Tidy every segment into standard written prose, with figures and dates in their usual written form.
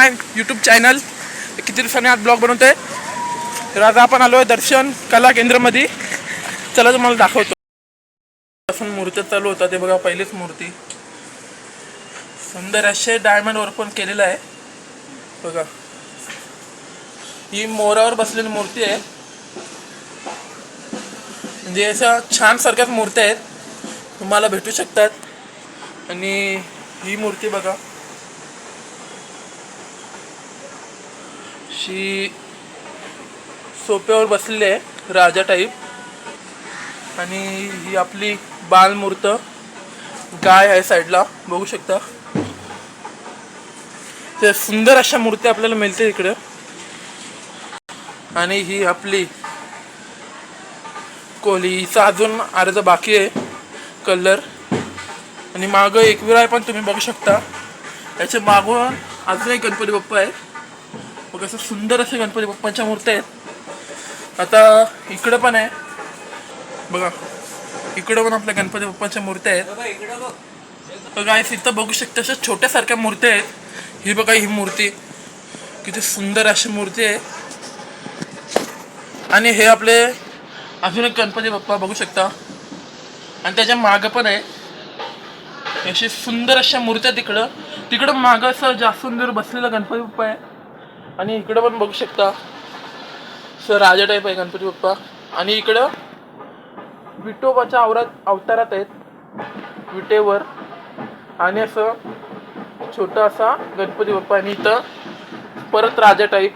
YouTube channel किती दिवसांनी आज ब्लॉग बनवतोय. तर आज आपण आलो आहे दर्शन कला केंद्रामध्ये. चला तुम्हाला दाखवतो. मूर्त्या चालू होता ते बघा. पहिलीच मूर्ती सुंदर असे डायमंड वर्क पण केलेलं आहे बघा. ही मोरावर बसलेली मूर्ती आहे. म्हणजे अशा छान सारख्याच मूर्त्या आहेत, तुम्हाला भेटू शकतात. आणि ही मूर्ती बघा, शी सोप्यावर बसलेली आहे राजा टाईप. आणि ही आपली बालमूर्त गाय आहे साईडला बघू शकता. ते सुंदर अशा मूर्ती आपल्याला मिळते इकडे. आणि ही आपली कोहली, हिचा अजून अर्ध बाकी आहे कलर. आणि मागं एकविरा आहे पण तुम्ही बघू शकता. याच्या मागून अजून एक गणपती बाप्पा आहे बघा. असं सुंदर असे गणपती बाप्पांच्या मूर्त्या आहेत. आता इकडं पण आहे बघा. इकडं पण आपल्या गणपती बाप्पांच्या मूर्त्या आहेत बघा. इथं बघू शकता अशा छोट्यासारख्या मूर्त्या आहेत. ही बघा, ही मूर्ती किती सुंदर अशी मूर्ती आहे. आणि हे आपले अजून एक गणपती बाप्पा बघू शकता. आणि त्याच्या मागं पण आहे अशी सुंदर अशा मूर्त्या. तिकडं मागं असं जास्त सुंदर बसलेला गणपती बाप्पा आहे. आणि इकडं पण बघू शकता सर राजा टाईप आहे गणपती बाप्पा. आणि इकडं विठोबाच्या अवतारात आहेत विटेवर. आणि असं छोटा असा गणपती बाप्पा. आणि इथं परत राजा टाईप.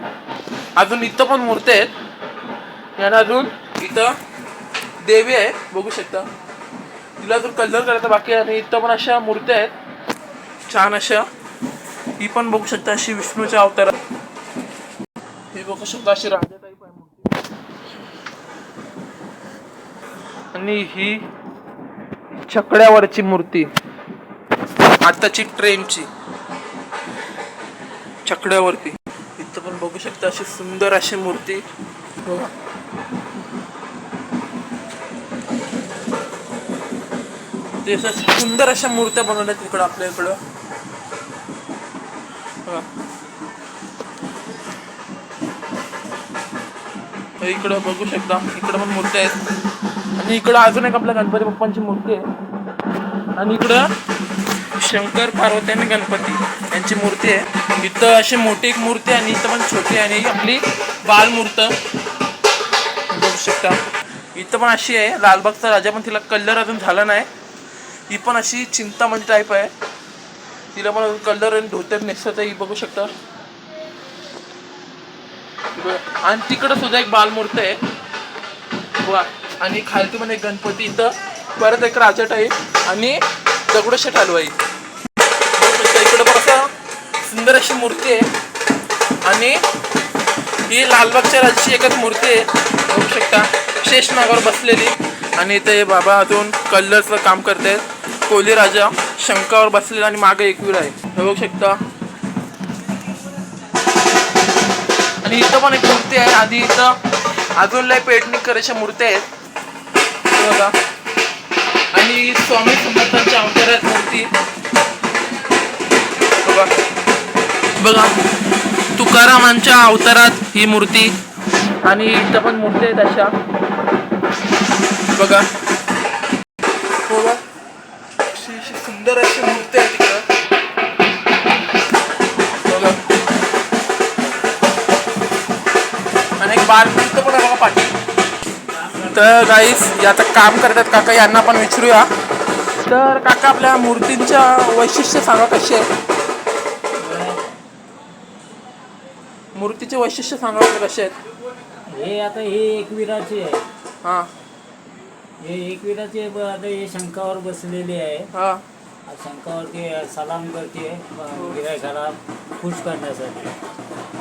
अजून इथं पण मूर्ती आहेत. आणि अजून इथं देवी आहे बघू शकता. तिला अजून कलर करायचा बाकी आहे. आणि इथं पण अशा मूर्त्या आहेत छान अशा. ही पण बघू शकता अशी विष्णूच्या अवतारात. हे बघू शकता अशी राजा टाईप आहे मूर्ती. आणि ही छकड्यावरची मूर्ती, आताची ट्रेनची छकड्यावरती. इथं पण बघू शकता अशी सुंदर अशी मूर्ती बघा. ते सुंदर अशा मूर्त्या बनवल्यात इकडं आपल्या इकडं बघा. इकडं बघू शकता इकडं पण मूर्त्या आहेत. आणि इकडं अजून एक आपल्या गणपती बाप्पांची मूर्ती आहे. आणि इकडं शंकर पार्वती आणि गणपती यांची मूर्ती आहे. इथं अशी मोठी एक मूर्ती आणि इथं पण छोटी. आणि आपली बालमूर्त बघू शकता. इथं पण अशी आहे लालबागचा राजा, पण तिला कलर अजून झाला नाही. ही पण अशी चिंतामणी टाईप आहे. तिला पण कलर आणि धोतर नेसत आहे. ही बघू शकता. आणि तिकडं सुद्धा एक बालमूर्त आहे बघा. आणि खालती पण एक गणपती. इथं परत एक राजा टाईप आणि दगडूशेठ हलवाई. इकडं पण असं सुंदर अशी मूर्ती आहे. आणि ही लालबागच्या राजाची एकच मूर्ती आहे बघू शकता, शेषनागावर बसलेली. आणि इथं हे बाबा अजून कलरचं काम करतायत. कोहली राजा शंकावर बसलेला आणि मागे एकवीर आहे हे बघू शकता. आणि इथं पण एक मूर्ती आहे. आधी इथं अजून लय पेंटिंग करायच्या मूर्त्या आहेत बघा. आणि स्वामी समर्थांच्या अवतारात मूर्ती बघा. बघा तुकारामांच्या अवतारात ही मूर्ती. आणि इथं पण मूर्ती आहेत अशा बघा. बघा सुंदर अशी मूर्ती आहे तिकडं बघा. आणि एक बालमूर्त पण आहे बघा पाठी. तर गाईस आता काम करतात काका, यांना पण विचारूया. तर काका आपल्या मूर्तींच्या वैशिष्ट्य सांगा कशी आहे. मूर्तीचे वैशिष्ट्य सांगा कसे आहेत. हे आता हे एकविराचे आहे. हां हे एकविराचे आता हे शंकावर बसलेले आहे. हां शंकावरती सलाम करते गिऱ्हाईकाला खुश करण्यासाठी.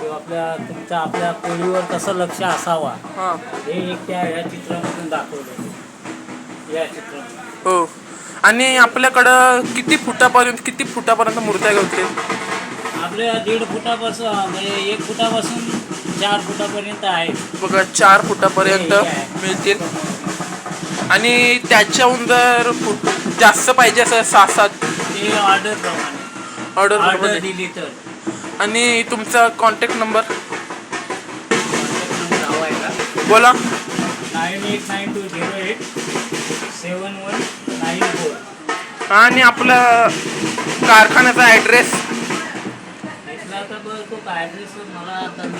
ते आपल्या पोळीवर कसं लक्ष असावा हां हे एक ह्या चित्रामधून दाखवलं. या चित्रामध्ये हो. आणि आपल्याकडं किती फुटापर्यंत मूर्त्या घालते. आपल्या 1.5 फुटापासून म्हणजे 1 फुटापासून 4 फुटापर्यंत आहे बघा. 4 फुटापर्यंत मिळतील. आणि त्याच्याहून जर जास्त पाहिजे असं 6-7 हे ऑर्डर ऑर्डर दिली तर आणि तुमचा कॉन्टॅक्ट नंबर नाव आहे का बोला. 9892087194. आणि आपलं कारखान्याचा ॲड्रेस इथला तर बघ तो काय ॲड्रेस मला आता मी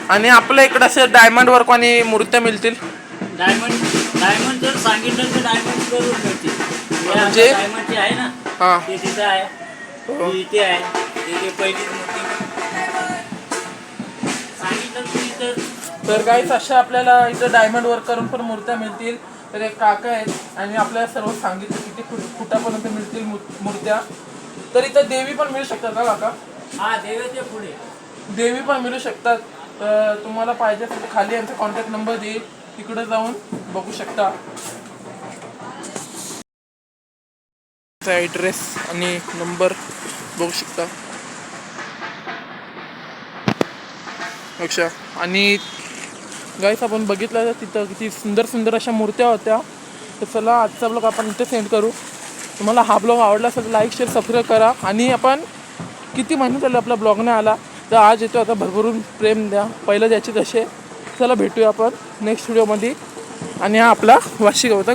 आणि आपल्या इकडं असं डायमंड वर्क आणि मूर्त्या मिळतील. डायमंड जर सांगितलं तर डायमंड करून मिळतील. म्हणजे? डायमंडची आहे ना हां ते तिथं आहे ती इथे आहे तिथे पहिलीच मूर्ती सांगितलं तुम्ही तर काहीच अशा आपल्याला इथं डायमंड वर्क करून पण मूर्त्या मिळतील. तर एक काका आहेत आणि आपल्याला सर्व सांगितलं किती फुटापर्यंत मिळतील मूर्त्या. तर इथं देवी पण मिळू शकतात का काका? हा देवाच्या पुढे देवी पण मिळू शकतात. तर तुम्हाला पाहिजे असेल तर खाली यांचा कॉन्टॅक्ट नंबर देईल, तिकडे जाऊन बघू शकता. ॲड्रेस आणि नंबर बघू शकता. अच्छा आणि गाईस आपण बघितलं तर तिथं किती सुंदर सुंदर अशा मूर्त्या होत्या. तर चला आजचा ब्लॉग आपण इथे सेंड करू. तुम्हाला हा ब्लॉग आवडला असेल तर लाईक शेअर सबस्क्राईब करा. आणि आपण किती महिने झाले आपला ब्लॉग नाही आला तर आज येतो. आता भरभरून प्रेम द्या पहिलं द्यायचे तसे. चला भेटूया आपण नेक्स्ट व्हिडिओमध्ये. आणि हा आपला वार्षिक होता.